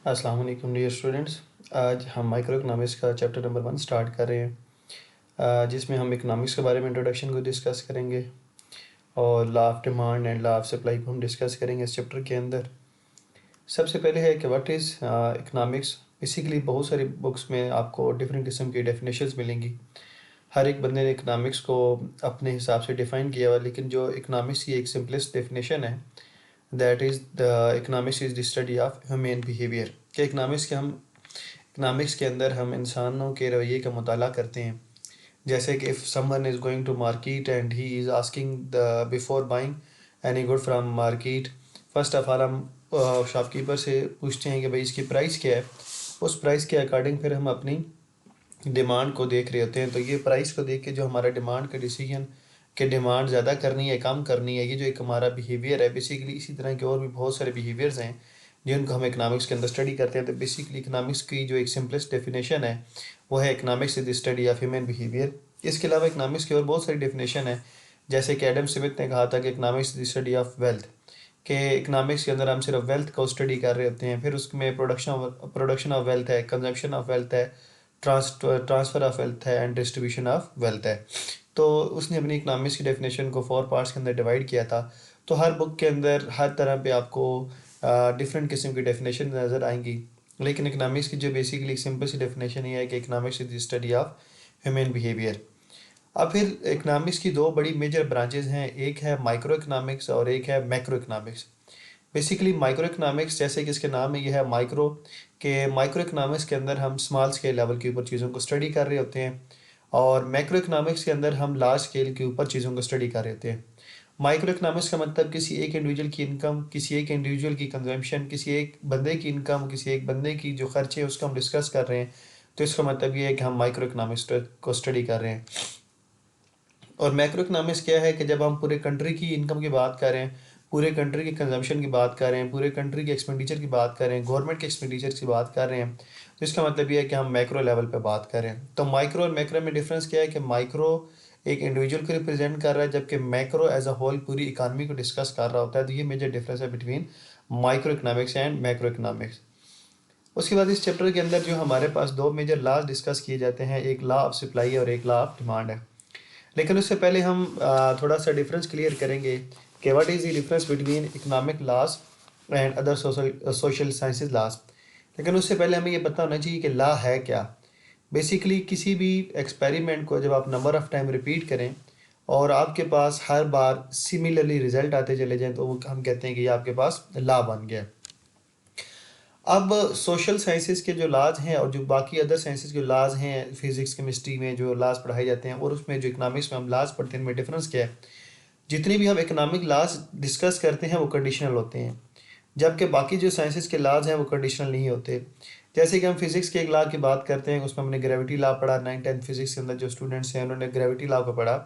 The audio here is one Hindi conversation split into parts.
अस्सलाम वालेकुम डियर स्टूडेंट्स। आज हम माइक्रो इकोनॉमिक्स का चैप्टर नंबर 1 स्टार्ट कर रहे हैं, जिसमें हम इकोनॉमिक्स के बारे में इंट्रोडक्शन को डिस्कस करेंगे और law of demand and law of supply को हम डिस्कस करेंगे इस चैप्टर के अंदर। सबसे पहले है कि व्हाट इज़ इकोनॉमिक्स। बेसिकली बहुत सारी बुक्स में आपको डिफरेंट किस्म की डेफिनेशंस मिलेंगी। हर एक बंदे ने इकोनॉमिक्स को अपने हिसाब से डिफ़ाइन किया हुआ, लेकिन जो इकोनॉमिक्स की एक सिंपलेस्ट डेफिनेशन है, that is the economics is the study of human behaviour. कि इकोनॉमिक्स के अंदर हम इंसानों के रवैये का मुताला करते हैं। जैसे कि if someone is going to market and he is asking the before buying any good from market, first of all हम शॉपकीपर से पूछते हैं कि भाई इसकी प्राइस क्या है। उस प्राइस के अकॉर्डिंग फिर हम अपनी डिमांड को देख रहे होते हैं। तो ये प्राइस को देख के जो हमारा डिमांड का डिसीजन कि डिमांड ज़्यादा करनी है कम करनी है, ये जो एक हमारा बिहेवियर है, बेसिकली इसी तरह के और भी बहुत सारे बिहेवियर्स हैं जिनको हम इकोनॉमिक्स के अंदर स्टडी करते हैं। तो बेसिकली इकोनॉमिक्स की जो एक सिंपलेस्ट डेफिनेशन है वो है economics is the study of human behaviour. इसके अलावा इकोनॉमिक्स की और बहुत सारी डेफिनेशन है, जैसे कि एडम स्मिथ ने कहा था कि economics is the study of wealth. कि इकोनॉमिक्स के अंदर हम सिर्फ वेल्थ को स्टडी कर रहे होते हैं, फिर उसमें प्रोडक्शन ऑफ वेल्थ है, कंजम्पशन ऑफ वेल्थ है, ट्रांसफ़र ऑफ वेल्थ है एंड डिस्ट्रीब्यूशन ऑफ वेल्थ है। तो उसने अपनी इकोनॉमिक्स की डेफिनेशन को 4 पार्ट्स के अंदर डिवाइड किया था। तो हर बुक के अंदर हर तरह पे आपको डिफरेंट किस्म की डेफिनेशन नज़र आएंगी, लेकिन इकोनॉमिक्स की जो बेसिकली एक सिंपल सी डेफिनेशन ये है कि economics is the study of human behaviour. अब फिर इकोनॉमिक्स की दो बड़ी मेजर ब्रांचेज हैं, एक है माइक्रो इकोनॉमिक्स और एक है macro economics. Basically micro economics, जैसे कि इसके नाम में यह है माइक्रो, के माइक्रो इकोनॉमिक्स के अंदर हम स्मॉल स्केल लेवल के ऊपर चीज़ों को स्टडी कर रहे होते हैं, और मैक्रो इकोनॉमिक्स के अंदर हम लार्ज स्केल के ऊपर चीज़ों को स्टडी कर रहे होते हैं। माइक्रो इकोनॉमिक्स का मतलब किसी एक इंडिविजुअल की इनकम, किसी एक इंडिविजुअल की कंजम्पशन, किसी एक बंदे की इनकम, किसी एक बंदे की जो खर्चे हैं उसको हम डिस्कस कर रहे हैं। तो इसका मतलब ये है कि हम माइक्रो इकोनॉमिक्स को स्टडी कर रहे हैं। और मैक्रो इकोनॉमिक्स क्या है कि जब हम पूरे कंट्री की इनकम की बात कर रहे हैं, पूरे कंट्री की कंजम्पशन की बात कर रहे हैं, पूरे कंट्री के एक्सपेंडिचर की बात कर रहे हैं, गवर्नमेंट के एक्सपेंडिचर की बात कर रहे हैं, तो इसका मतलब ये है कि हम मैक्रो लेवल पे बात कर रहे हैं। तो माइक्रो और मैक्रो में डिफरेंस क्या है कि माइक्रो एक इंडिविजुअल को रिप्रेजेंट कर रहा है, जबकि मैक्रो एज अ होल पूरी इकानमी को डिस्कस कर रहा होता है। तो ये मेजर डिफरेंस है between micro economics and macro economics. उसके बाद इस चैप्टर के अंदर जो हमारे पास दो मेजर लॉज डिस्कस किए जाते हैं, एक लॉ ऑफ सप्लाई और एक लॉ ऑफ डिमांड है। लेकिन उससे पहले हम थोड़ा सा डिफरेंस क्लियर करेंगे कि what is the difference between economic laws and other social sciences laws. लेकिन उससे पहले हमें ये पता होना चाहिए कि लॉ है क्या। बेसिकली किसी भी एक्सपेरिमेंट को जब आप नंबर ऑफ़ टाइम रिपीट करें और आपके पास हर बार सिमिलरली रिजल्ट आते चले जाएं, तो वो हम कहते हैं कि ये आपके पास लॉ बन गया। अब सोशल साइंसेज के जो लॉज हैं और जो बाकी अदर साइंसेज के लॉज हैं, फिजिक्स केमिस्ट्री में जो लॉज पढ़ाए जाते हैं और उसमें जो इकोनॉमिक्स में हम लॉज पढ़ते हैं, इनमें डिफरेंस क्या है। जितने भी हम इकोनॉमिक लॉज डिस्कस करते हैं वो कंडीशनल होते हैं, जबकि बाकी जो साइंसेज के लॉज हैं वो कंडीशनल नहीं होते। जैसे कि हम फिजिक्स के एक लॉ की बात करते हैं, उसमें हमने ग्रेविटी लॉ पढ़ा। 9th-10th फिजिक्स के अंदर जो स्टूडेंट्स हैं उन्होंने ग्रेविटी लॉ को पढ़ा।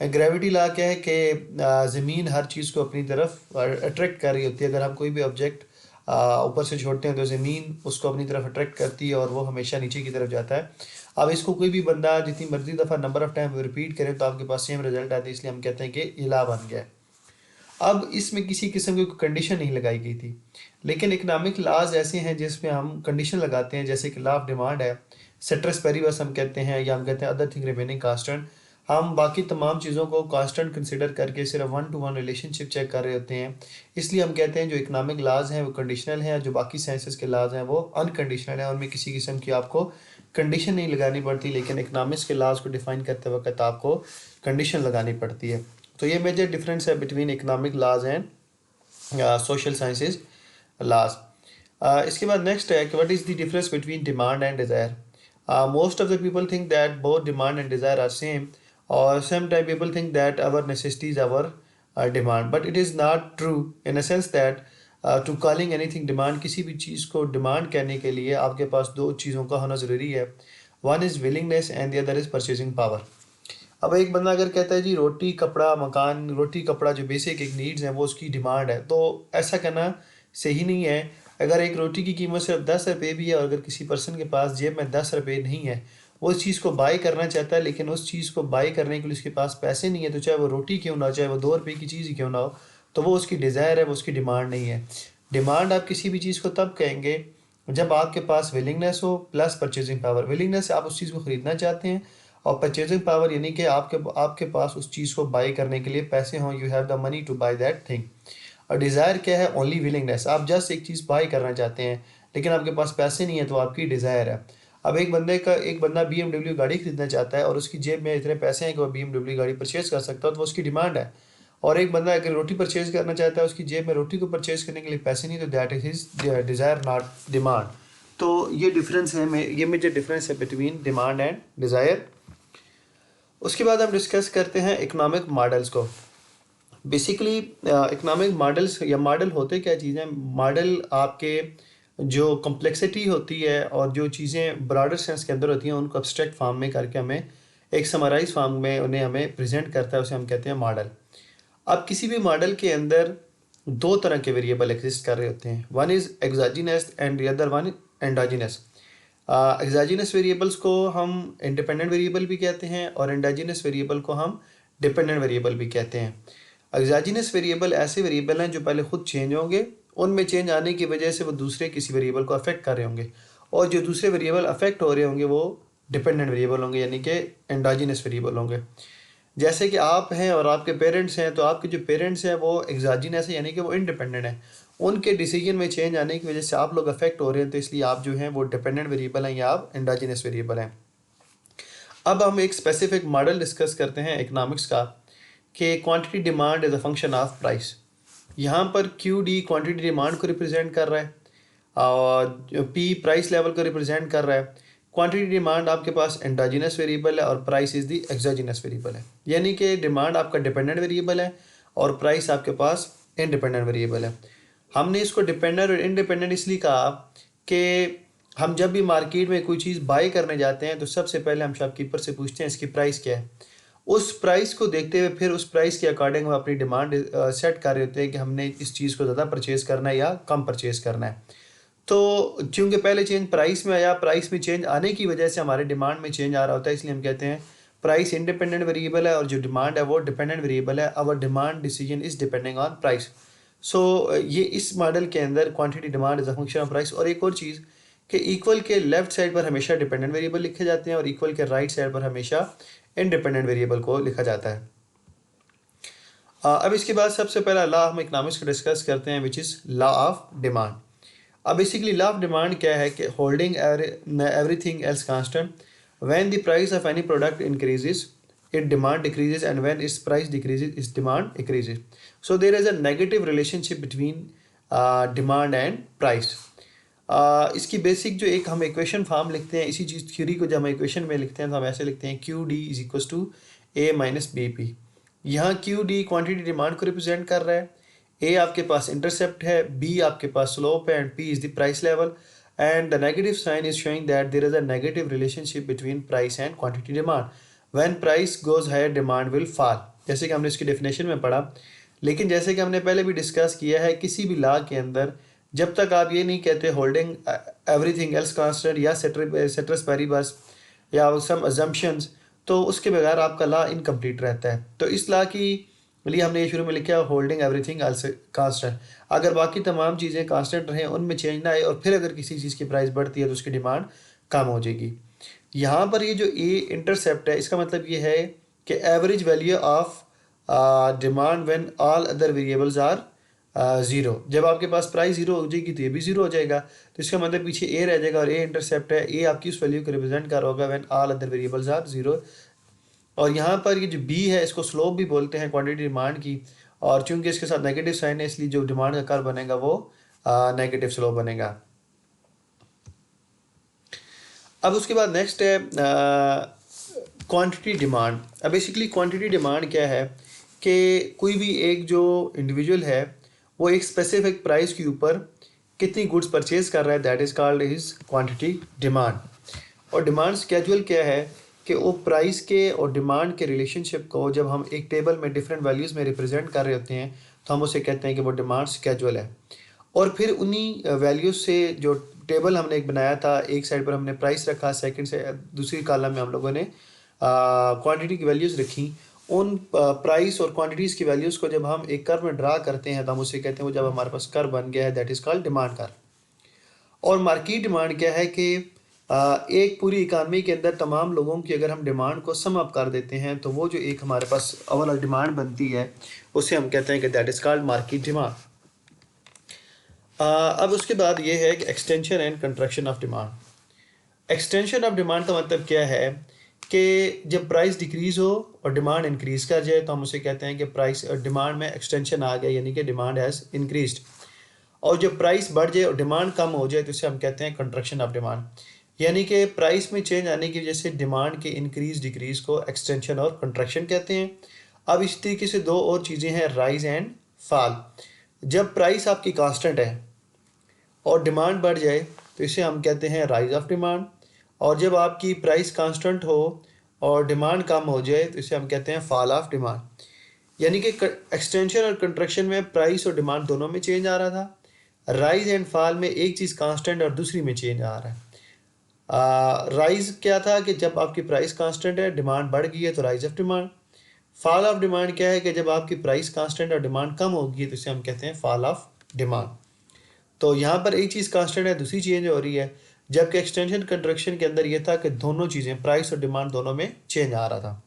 ग्रेविटी लॉ क्या है कि ज़मीन हर चीज़ को अपनी तरफ अट्रैक्ट कर रही होती है। अगर हम कोई भी ऑब्जेक्ट ऊपर से छोड़ते हैं तो ज़मीन उसको अपनी तरफ अट्रैक्ट करती है और वो हमेशा नीचे की तरफ जाता है। अब इसको कोई भी बंदा जितनी मर्जी दफ़ा नंबर ऑफ़ टाइम रिपीट करे तो आपके पास सेम रिजल्ट आता है, इसलिए हम कहते हैं कि ये लॉ बन गया है। अब इसमें किसी किस्म की कंडीशन नहीं लगाई गई थी, लेकिन इकोनॉमिक लॉज ऐसे हैं जिसमें हम कंडीशन लगाते हैं, जैसे कि लॉ ऑफ डिमांड है, सेट्रस पेरिबस हम कहते हैं, या हम कहते हैं अदर थिंग रिमेनिंग कांस्टेंट। हम बाकी तमाम चीज़ों को कांस्टेंट कंसिडर करके सिर्फ 1-to-1 रिलेशनशिप चेक कर रहे होते हैं, इसलिए हम कहते हैं जो इकोनॉमिक लॉज हैं वो कंडीशनल हैं, जो बाकी साइंसेस के लॉज हैं वो अनकंडीशनल हैं, उनमें किसी किस्म की आपको कंडीशन नहीं लगानी पड़ती। लेकिन इकोनॉमिक्स के लॉज को डिफाइन करते वक्त आपको कंडीशन लगानी पड़ती है। तो ये मेजर डिफरेंस है between economic laws and social sciences laws. इसके बाद नेक्स्ट है कि what is the difference between demand and desire. Most of the people think that both demand and desire are same, और sometime people think that our necessities our demand, but it is not true in a sense that to calling anything demand, किसी भी चीज़ को डिमांड करने के लिए आपके पास दो चीज़ों का होना ज़रूरी है। One is willingness and the other is purchasing power. अब एक बंदा अगर कहता है जी रोटी कपड़ा मकान, रोटी कपड़ा जो बेसिक एक नीड्स हैं वो उसकी डिमांड है, तो ऐसा करना सही नहीं है। अगर एक रोटी की कीमत सिर्फ 10 रुपये भी है और अगर किसी पर्सन के पास जेब में 10 रुपये नहीं है, वो इस चीज़ को बाई करना चाहता है, लेकिन उस चीज़ को बाई करने के लिए उसके पास पैसे नहीं है, तो चाहे वो रोटी क्यों ना हो, चाहे वो 2 रुपये की चीज़ ही क्यों ना हो, तो वो उसकी डिज़ायर है, वो उसकी डिमांड नहीं है। डिमांड आप किसी भी चीज़ को तब कहेंगे जब आपके पास विलिंगनेस हो प्लस परचेजिंग पावर। विलिंगनेस आप उस चीज़ को ख़रीदना चाहते हैं, और परचेजिंग पावर यानी कि आपके पास उस चीज़ को बाई करने के लिए पैसे हों, you have the money two by that thing. और डिज़ायर क्या है? Only willingness. आप जस्ट एक चीज़ बाई करना चाहते हैं लेकिन आपके पास पैसे नहीं है, तो आपकी डिज़ायर है। अब एक बंदा BMW गाड़ी खरीदना चाहता है और उसकी जेब में इतने पैसे हैं कि वो BMW गाड़ी परचेज़ कर सकता है, तो वो उसकी डिमांड है। और एक बंदा अगर रोटी परचेज़ करना चाहता है, उसकी जेब में रोटी को परचेज़ करने के लिए पैसे नहीं, तो that is his desire not demand. तो ये डिफरेंस है, ये मेजर डिफरेंस है बिटवीन डिमांड एंड डिज़ायर। उसके बाद हम डिस्कस करते हैं इकोनॉमिक मॉडल्स को। बेसिकली इकोनॉमिक मॉडल्स या मॉडल होते क्या चीज़ें? मॉडल आपके जो कॉम्प्लेक्सिटी होती है और जो चीज़ें ब्रॉडर सेंस के अंदर होती हैं, उनको एब्स्ट्रैक्ट फॉर्म में करके हमें एक समराइज फॉर्म में उन्हें हमें प्रेजेंट करता है, उसे हम कहते हैं मॉडल। अब किसी भी मॉडल के अंदर दो तरह के वेरिएबल एग्जिस्ट कर रहे होते हैं, one is exogenous and the other one endogenous. Exogenous variables को हम इंडिपेंडेंट वेरिएबल भी कहते हैं और एंडोजेनस वेरिएबल को हम डिपेंडेंट वेरिएबल भी कहते हैं। एक्सोजेनस वेरिएबल ऐसे वेरिएबल हैं जो पहले खुद चेंज होंगे, उनमें चेंज आने की वजह से वो दूसरे किसी वेरिएबल को अफेक्ट कर रहे होंगे, और जो दूसरे वेरिएबल अफेक्ट हो रहे होंगे वो डिपेंडेंट वेरिएबल होंगे, यानी कि एंडोजेनस वेरिएबल होंगे। जैसे कि आप हैं और आपके पेरेंट्स हैं, तो आपके जो पेरेंट्स हैं वो एक्सोजेनस है, यानी कि वो इंडिपेंडेंट हैं। उनके डिसीजन में चेंज आने की वजह से आप लोग अफेक्ट हो रहे हैं, तो इसलिए आप जो हैं वो डिपेंडेंट वेरिएबल हैं या आप एंडोजेनस वेरिएबल हैं। अब हम एक स्पेसिफिक मॉडल डिस्कस करते हैं इकोनॉमिक्स का, कि quantity demand is a function of price. यहाँ पर क्यू डी क्वांटिटी डिमांड को रिप्रेजेंट कर रहा है और पी प्राइस लेवल को रिप्रेजेंट कर रहा है। क्वांटिटी डिमांड आपके पास एंडोजेनस वेरिएबल है और price is the exogenous variable है, यानी कि डिमांड आपका डिपेंडेंट वेरिएबल है और प्राइस आपके पास इंडिपेंडेंट वेरिएबल है। हमने इसको डिपेंडेंट और इंडिपेंडेंट इसलिए कहा कि हम जब भी मार्केट में कोई चीज़ बाई करने जाते हैं, तो सबसे पहले हम शॉपकीपर से पूछते हैं इसकी प्राइस क्या है। उस प्राइस को देखते हुए फिर उस प्राइस के अकॉर्डिंग हम अपनी डिमांड सेट कर रहे होते हैं कि हमने इस चीज़ को ज़्यादा परचेज़ करना है या कम परचेज़ करना है। तो चूँकि पहले चेंज प्राइस में आया, प्राइस में चेंज आने की वजह से हमारे डिमांड में चेंज आ रहा होता है, इसलिए हम कहते हैं प्राइस इंडिपेंडेंट वेरिएबल है और जो डिमांड है वो डिपेंडेंट वेरिएबल है। Our demand decision is depending on price. So ये इस मॉडल के अंदर quantity demand is a function of price. और एक और चीज़ कि इक्वल के लेफ्ट साइड पर हमेशा डिपेंडेंट वेरिएबल लिखे जाते हैं और इक्वल के राइट साइड पर हमेशा इंडिपेंडेंट वेरिएबल को लिखा जाता है। अब इसके बाद सबसे पहला लॉ हम इकोनॉमिक्स का डिस्कस करते हैं, which is law of demand. अब बेसिकली लॉ ऑफ डिमांड क्या है कि holding everything else constant, when the price of any product increases it demand decreases, and when its price decreases its demand increases. So there is a negative relationship between demand and price. इसकी बेसिक जो एक हम इक्वेशन फॉर्म लिखते हैं, इसी चीज़ थ्योरी को जब हम इक्वेशन में लिखते हैं तो हम ऐसे लिखते हैं Q D is equal to A minus B P. यहाँ क्यू डी क्वान्टिटी डिमांड को रिप्रेजेंट कर रहा है, ए आपके पास इंटरसेप्ट है, बी आपके पास स्लोप है, and P is the price level. And the negative sign is showing that there is a negative relationship between price and quantity demand. When price goes higher demand will fall, जैसे कि हमने इसकी डेफिनेशन में पढ़ा। लेकिन जैसे कि हमने पहले भी डिस्कस किया है, किसी भी लॉ के अंदर जब तक आप ये नहीं कहते होल्डिंग एवरीथिंग एल्स कांस्टेंट या सेटरस पेरिबस या सम अजम्पशंस, तो उसके बगैर आपका लॉ इनकम्प्लीट रहता है। तो इस लॉ की लिए हमने ये शुरू में लिखा होल्डिंग एवरीथिंग एल्स कांस्टेंट। अगर बाकी तमाम चीज़ें कांस्टेंट रहें, उनमें चेंज ना आए, और फिर अगर किसी चीज़ की प्राइस बढ़ती है तो उसकी डिमांड कम हो जाएगी। यहाँ पर ये जो ए इंटरसेप्ट है, इसका मतलब ये है कि average value of demand when all other variables are zero. जब आपके पास प्राइस ज़ीरो हो जाएगी तो ये भी ज़ीरो हो जाएगा, तो इसका मतलब पीछे ए रह जाएगा, और ए इंटरसेप्ट है, ए आपकी उस वैल्यू को रिप्रेजेंट कर रहा होगा when all other variables are zero. और यहाँ पर ये जो बी है, इसको स्लोप भी बोलते हैं क्वांटिटी डिमांड की, और चूंकि इसके साथ नेगेटिव साइन है, इसलिए जो डिमांड का कर्व बनेगा वो नेगेटिव स्लोप बनेगा। अब उसके बाद नेक्स्ट है क्वांटिटी डिमांड। अब बेसिकली क्वांटिटी डिमांड क्या है कि कोई भी एक जो इंडिविजुअल है वो एक स्पेसिफिक प्राइस के ऊपर कितनी गुड्स परचेज कर रहा है, that is called is quantity demand. और डिमांड स्केजुअल क्या है कि वो प्राइस के और डिमांड के रिलेशनशिप को जब हम एक टेबल में डिफरेंट वैल्यूज़ में रिप्रेजेंट कर रहे होते हैं, तो हम उसे कहते हैं कि वो डिमांड स्केजुअल है। और फिर उन्हीं वैल्यूज़ से जो टेबल हमने एक बनाया था, एक साइड पर हमने प्राइस रखा, सेकंड से दूसरी कॉलम में हम लोगों ने क्वांटिटी की वैल्यूज़ रखी। उन प्राइस और क्वांटिटीज़ की वैल्यूज़ को जब हम एक कर्व में ड्रा करते हैं, तो हम उसे कहते हैं वो जब हमारे पास कर्व बन गया है, that is called demand curve. और मार्केट डिमांड क्या है कि एक पूरी इकानमी के अंदर तमाम लोगों की अगर हम डिमांड को सम अप कर देते हैं तो वो जो एक हमारे पास ओवरऑल डिमांड बनती है उसे हम कहते हैं कि that is called market demand. अब उसके बाद ये है कि extension and contraction of demand. Extension of demand का मतलब क्या है कि जब प्राइस डिक्रीज़ हो और डिमांड इंक्रीज़ कर जाए तो हम उसे कहते हैं कि प्राइस डिमांड में एक्सटेंशन आ गया, यानी कि डिमांड हैज़ इंक्रीज्ड। और जब प्राइस बढ़ जाए और डिमांड कम हो जाए तो इसे हम कहते हैं कंट्रक्शन ऑफ डिमांड, यानी कि प्राइस में चेंज आने की वजह से डिमांड के इंक्रीज डिक्रीज को एक्सटेंशन और कंट्रक्शन कहते हैं। अब इस तरीके से दो और चीज़ें हैं, राइज एंड फॉल। जब प्राइस आपकी कांस्टेंट है और डिमांड बढ़ जाए तो इसे हम कहते हैं राइज ऑफ डिमांड, और जब आपकी प्राइस कांस्टेंट हो और डिमांड कम हो जाए तो इसे हम कहते हैं फॉल ऑफ डिमांड। यानी कि एक्सटेंशन और कंट्रक्शन में प्राइस और डिमांड दोनों में चेंज आ रहा था, राइज एंड फॉल में एक चीज़ कांस्टेंट और दूसरी में चेंज आ रहा है। राइज क्या था कि जब आपकी प्राइस कांस्टेंट है, डिमांड बढ़ गई है तो rise of demand. Fall of demand क्या है कि जब आपकी प्राइस कांस्टेंट और डिमांड कम होगी है तो इसे हम कहते हैं फॉल ऑफ डिमांड। तो यहाँ पर एक चीज़ कांस्टेंट है, दूसरी चेंज हो रही है, जबकि एक्सटेंशन कंट्रक्शन के अंदर ये था कि दोनों चीज़ें प्राइस और डिमांड दोनों में चेंज आ रहा था।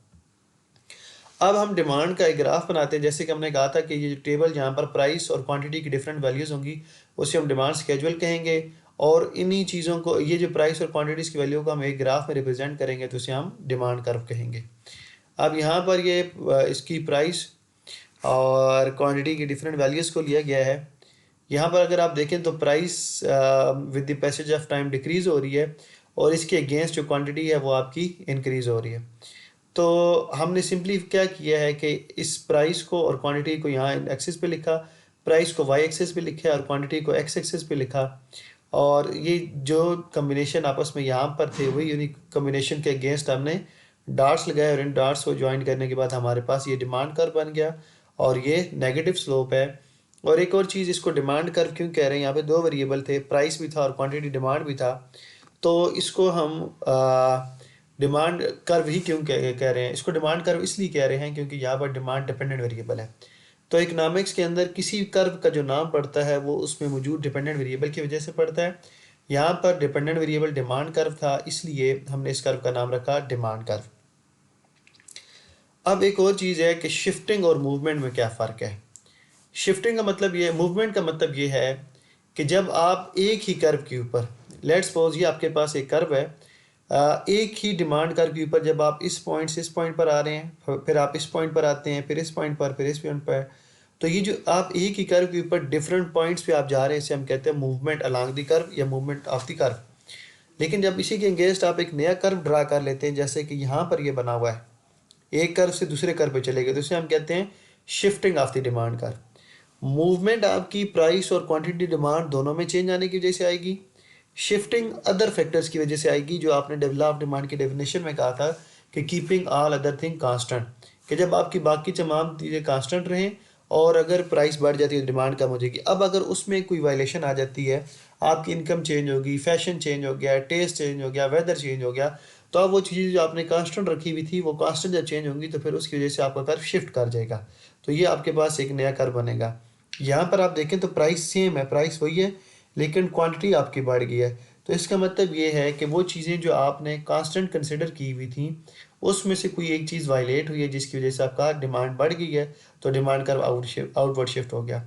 अब हम डिमांड का एक ग्राफ बनाते हैं, जैसे कि हमने कहा था कि ये टेबल जहाँ पर प्राइस और क्वांटिटी की डिफरेंट वैल्यूज़ होंगी उसे हम डिमांड स्केजुअल कहेंगे, और इन्हीं चीज़ों को, ये जो प्राइस और क्वांटिटीज़ की वैल्यू को हम एक ग्राफ में रिप्रेजेंट करेंगे तो उसे हम डिमांड कर्व कहेंगे। अब यहाँ पर ये इसकी प्राइस और क्वांटिटी की डिफरेंट वैल्यूज़ को लिया गया है। यहाँ पर अगर आप देखें तो price with the passage of time decrease हो रही है और इसके अगेंस्ट जो क्वांटिटी है वो आपकी इंक्रीज़ हो रही है। तो हमने सिंपली क्या किया है कि इस प्राइस को और क्वांटिटी को यहाँ एक्सिस पे लिखा, प्राइस को वाई एक्सिस पे लिखा और क्वांटिटी को एक्स एक्सिस पे लिखा, और ये जो कम्बिनेशन आपस में यहाँ पर थे वही यूनिक कम्बिनेशन के अगेंस्ट हमने डार्ट्स लगाए, और इन डार्ट्स को ज्वाइन करने के बाद हमारे पास ये डिमांड कर्व बन गया और ये नेगेटिव स्लोप है। और एक और चीज़, इसको डिमांड कर्व क्यों कह रहे हैं, यहाँ पे दो वेरिएबल थे, प्राइस भी था और क्वांटिटी डिमांड भी था, तो इसको हम डिमांड कर्व ही क्यों कह रहे हैं, इसको डिमांड कर्व इसलिए कह रहे हैं क्योंकि यहाँ पर डिमांड डिपेंडेंट वेरिएबल है। तो इकोनॉमिक्स के अंदर किसी कर्व का जो नाम पड़ता है वो उसमें मौजूद डिपेंडेंट वेरिएबल की वजह से पड़ता है। यहाँ पर डिपेंडेंट वेरिएबल डिमांड कर्व था, इसलिए हमने इस कर्व का नाम रखा डिमांड कर्व। अब एक और चीज़ है कि शिफ्टिंग और मूवमेंट में क्या फ़र्क है। शिफ्टिंग का मतलब ये, मूवमेंट का मतलब ये है कि जब आप एक ही कर्व के ऊपर, लेट्स सपोज ये आपके पास एक कर्व है, एक ही डिमांड कर्व के ऊपर जब आप इस पॉइंट से इस पॉइंट पर आ रहे हैं, फिर आप इस पॉइंट पर आते हैं, फिर इस पॉइंट पर, फिर इस पॉइंट पर, तो ये जो आप एक ही कर्व के ऊपर डिफरेंट पॉइंट्स पे आप जा रहे हैं इसे हम कहते हैं मूवमेंट अलोंग द कर्व या मूवमेंट ऑफ द कर्व। लेकिन जब इसी के अगेंस्ट आप एक नया कर्व ड्रा कर लेते हैं, जैसे कि यहाँ पर ये बना हुआ है, एक कर्व से दूसरे कर्व पे चले गए, तो इसे हम कहते हैं shifting of the demand curve. Movement आपकी प्राइस और क्वांटिटी डिमांड दोनों में चेंज आने की वजह से आएगी, शिफ्टिंग अदर फैक्टर्स की वजह से आएगी, जो आपने डेवलप डिमांड की डेफिनेशन में कहा था कि keeping all other thing constant, कि जब आपकी बाकी तमाम चीज़ें कांस्टेंट रहें और अगर प्राइस बढ़ जाती है तो डिमांड कम हो जाएगी। अब अगर उसमें कोई वायलेशन आ जाती है, आपकी इनकम चेंज होगी, फैशन चेंज हो गया, टेस्ट चेंज हो गया, वेदर चेंज हो गया, तो अब वो चीज़ें जो आपने कांस्टेंट रखी हुई थी वो कांस्टेंट जब चेंज होंगी तो फिर उसकी वजह से आपका कर्व शिफ्ट कर जाएगा, तो ये आपके पास एक नया कर्व बनेगा। यहाँ पर आप देखें तो प्राइस सेम है, प्राइस वही है, लेकिन क्वांटिटी आपकी बढ़ गई है। तो इसका मतलब ये है कि वो चीज़ें जो आपने कांस्टेंट कंसिडर की हुई थी उसमें से कोई एक चीज़ वायलेट हुई है जिसकी वजह से आपका डिमांड बढ़ गई है, तो डिमांड कर्व आउटवर्ड शिफ्ट हो गया।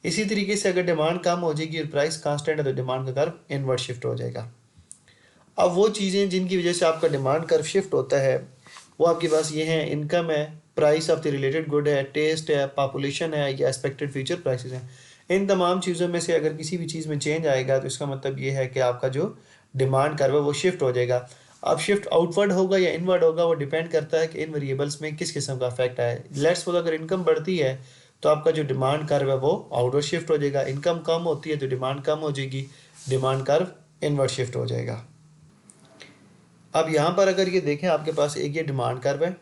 इसी तरीके से अगर डिमांड कम हो जाएगी और प्राइस कांस्टेंट है तो डिमांड का कर्व इनवर्ड शिफ्ट हो जाएगा। अब वो चीज़ें जिनकी वजह से आपका डिमांड कर्व शिफ्ट होता है वो आपके पास ये हैं, इनकम है, price of the related good है, टेस्ट है, पॉपुलेशन है, या एक्सपेक्टेड फ्यूचर प्राइसेस हैं। इन तमाम चीज़ों में से अगर किसी भी चीज़ में चेंज आएगा तो इसका मतलब ये है कि आपका जो डिमांड कर्व है वो शिफ्ट हो जाएगा। अब शिफ्ट आउटवर्ड होगा या इनवर्ड होगा वो डिपेंड करता है कि इन वेरिएबल्स में किस किस्म का इफेक्ट आया है। लेट्स सपोज अगर इनकम बढ़ती है तो आपका जो डिमांड कर्व है वो आउटवर्ड शिफ्ट हो जाएगा, इनकम कम होती है तो डिमांड कम हो जाएगी, डिमांड कर्व इनवर्ड शिफ्ट हो जाएगा। अब यहाँ पर अगर ये देखें आपके पास एक ये डिमांड कर्व है,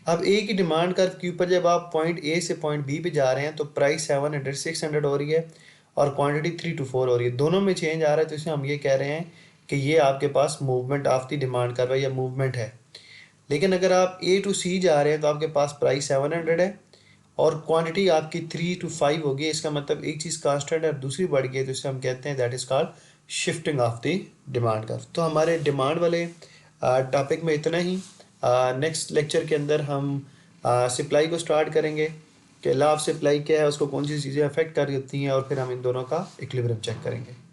अब एक ही डिमांड कर्व के ऊपर जब आप पॉइंट ए से पॉइंट बी पे जा रहे हैं तो प्राइस 700 600 हो रही है और क्वांटिटी 3 to 4 हो रही है, दोनों में चेंज आ रहा है, तो इसमें हम ये कह रहे हैं कि ये आपके पास movement of the demand curve है या मूवमेंट है। लेकिन अगर आप ए टू सी जा रहे हैं तो आपके पास प्राइस 700 है और क्वांटिटी आपकी 3 to 5 होगी, इसका मतलब एक चीज़ कांस्टेंट है और दूसरी बढ़ गई है, तो इसे हम कहते हैं that is called shifting of the demand curve. तो हमारे डिमांड वाले टॉपिक में इतना ही। नेक्स्ट लेक्चर के अंदर हम सप्लाई को स्टार्ट करेंगे कि लॉ ऑफ सप्लाई क्या है, उसको कौन सी चीज़ें अफेक्ट कर रही होती हैं, और फिर हम इन दोनों का इक्विलिब्रियम चेक करेंगे।